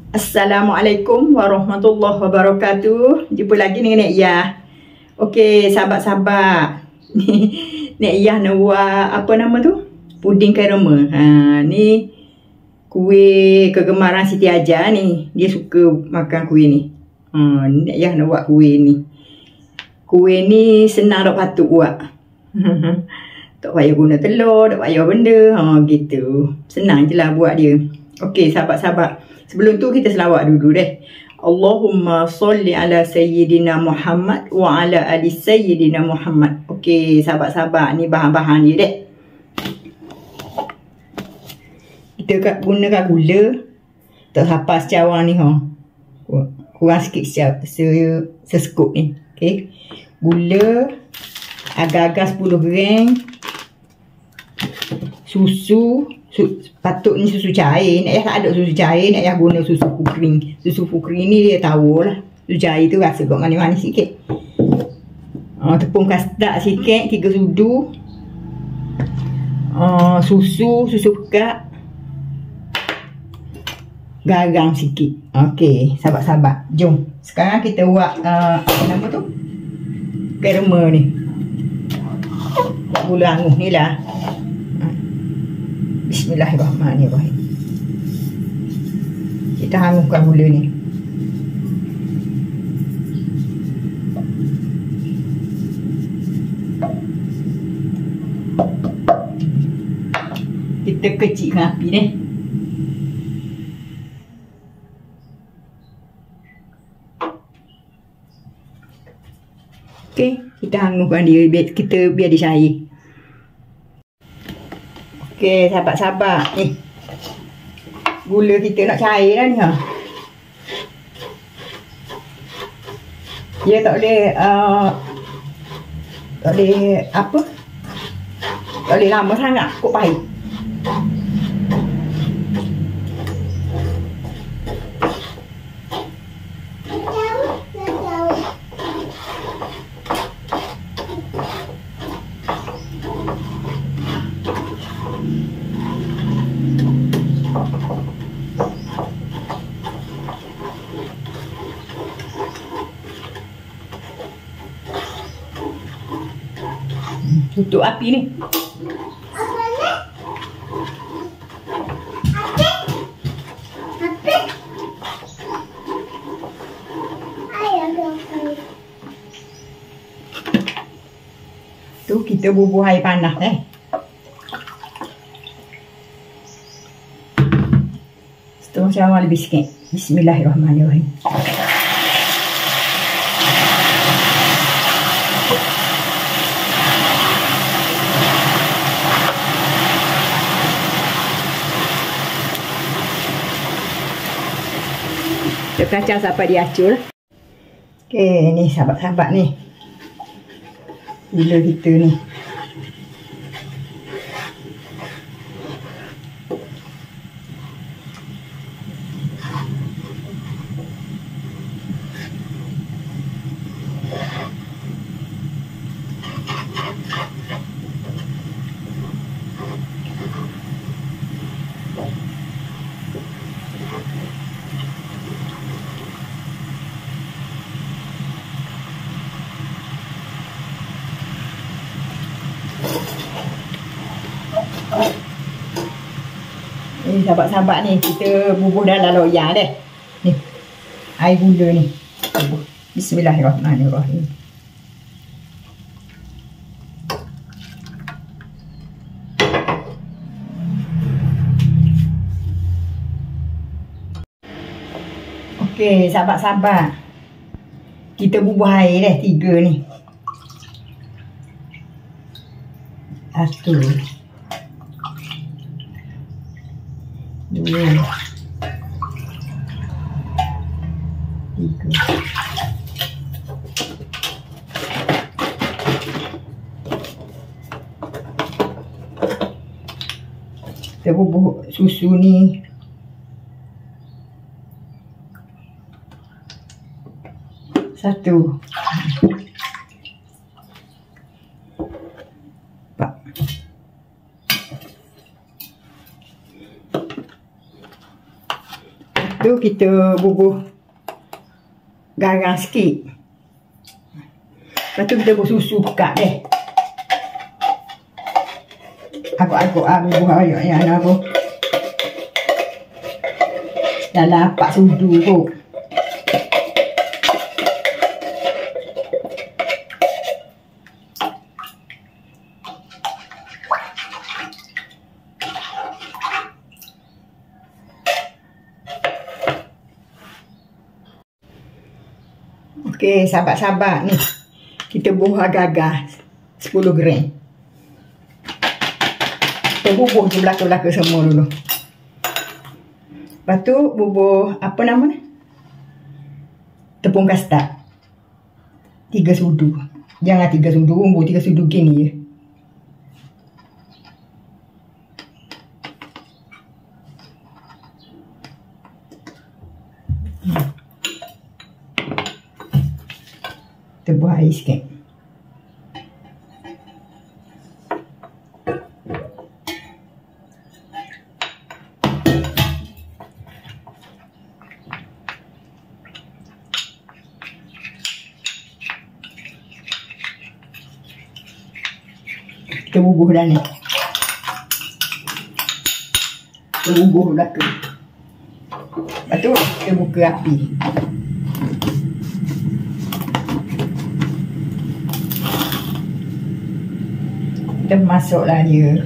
Assalamualaikum warahmatullahi wabarakatuh. Jumpa lagi dengan Nek Yah. Okey, sahabat-sahabat. Nek Yah nak buat apa nama tu? Puding caramel. Ni kuih kegemaran Siti Aja ni. Dia suka makan kuih ni. Nek Yah nak buat kuih ni. Kuih ni senang tak patut buat. Tak payah guna telur, tak payah benda. Gitu. Senang je lah buat dia. Okey, sahabat-sahabat. Sebelum tu kita selawat dulu deh. Allahumma salli ala Sayyidina Muhammad wa ala ali Sayyidina Muhammad. Okey, sahabat-sahabat, ni bahan-bahan dia deh. Kita gunakan gula. Tak hafal secawan ni kurang sikit seskup ni. Okey. Gula agak-agak 10 gram. Susu. Patutnya susu cair. Nek Yah tak ada susu cair. Nek Yah guna susu kukring. Susu kukring ni dia tahu lah. Susu cair tu rasa kok manis-manis sikit. Tepung kastak sikit. 3 sudu. Susu pekat. Garam sikit. Okey, sahabat-sahabat. Jom. Sekarang kita buat apa nama tu? Caramel ni. Buat gula angus ni lah. Bismillahirrahmanirrahim. Kita hanguskan gula ni. Kita kecilkan api ni. Okey, kita hanguskan dia biar dia cair. Okey, sahabat-sahabat. Gula kita nak cair dah ni. Dia tak boleh apa? Tak boleh lama sangat kok pahit. Tutup api ni. Tu kita bubuh air panas setengah cawan lebih sikit. Bismillahirrahmanirrahim. Kita kacang sampai dia acur. Okey, ni sahabat-sahabat ni. Gula kita ni. Ni sahabat-sahabat ni, kita bubuh dalam loyang deh. Ni. Air gula ni. Bubuh. Bismillahirrahmanirrahim. Okey, sahabat-sahabat. Kita bubuh air deh 3 ni. 1 2 3 kita bubuh susu ni. Satu. tu kita bubuh garam sikit. Lepas tu kita bubuh susu pekat deh. Agak-agak bubuh ayak yang apa. Dalam 4 sudu kot. Okey, sahabat-sahabat ni. Kita bubuh agak-agak 10 gram. Kita bubuh je belaka-belaka semua dulu. Lepas tu bubuh apa nama ni? Tepung kastad. 3 sudu. Jangan 3 sudu, bubuh 3 sudu gini je. Kita buah air sikit. Kita bubuh dah ni. Kita bubuh belaka. Lepas tu kita buka api. Kita masuklah dia.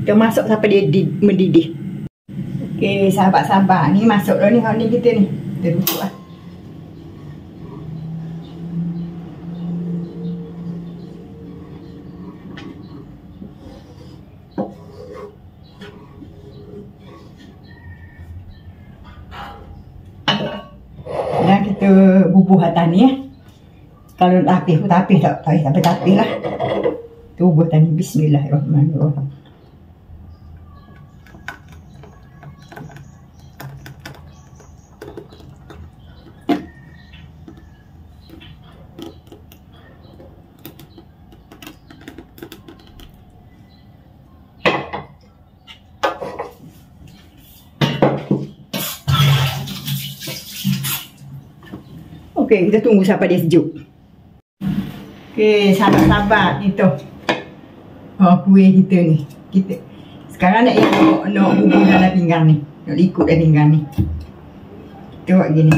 Kita masuk sampai dia mendidih. Okey, sahabat-sahabat ni masuk dah ni hak ni kita ni. Kita tutup lah. Dan kita bubuh atas ni ya. Kalau nak tapis pun tapis tak payah sampai tapis lah. Kita bubuh atas ni. Bismillahirrahmanirrahim. Okey, kita tunggu sampai dia sejuk. Okey, sahabat-sahabat ni tu. Kuih kita ni. Kita sekarang nak bubuh dalam pinggan ni. Nak likut dalam pinggan ni. Kita buat gini.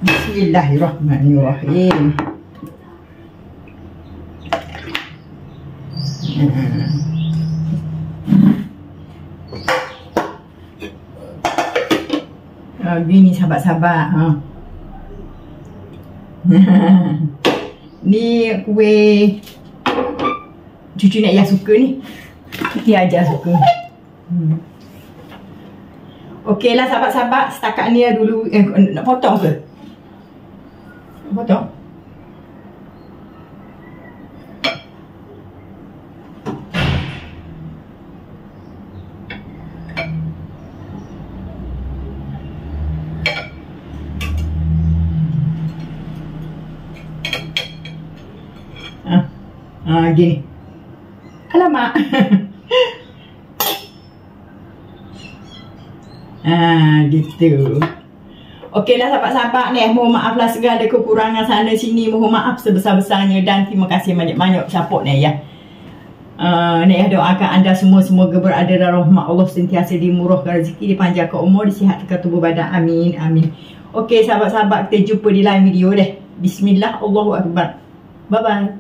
Bismillahirrahmanirrahim. Gini sahabat-sahabat ha. Ni kuih cucu nak yang suka ni. Kita ajar suka. Okey lah sahabat-sahabat, setakat ni dulu nak potong ke? Potong. Gini. Alamak. Gitu. Okeylah sahabat-sahabat ni, mohon maaf lah segala kekurangan sana sini, mohon maaf sebesar-besarnya dan terima kasih banyak-banyak support ni ya. Nek doakan anda semua semoga berada dalam rahmat Allah, sentiasa dimurahkan rezeki, dipanjangkan umur, disihatkan tubuh badan. Amin amin. Okey sahabat-sahabat, kita jumpa di lain video deh. Bismillah, Allahu akbar. Bye bye.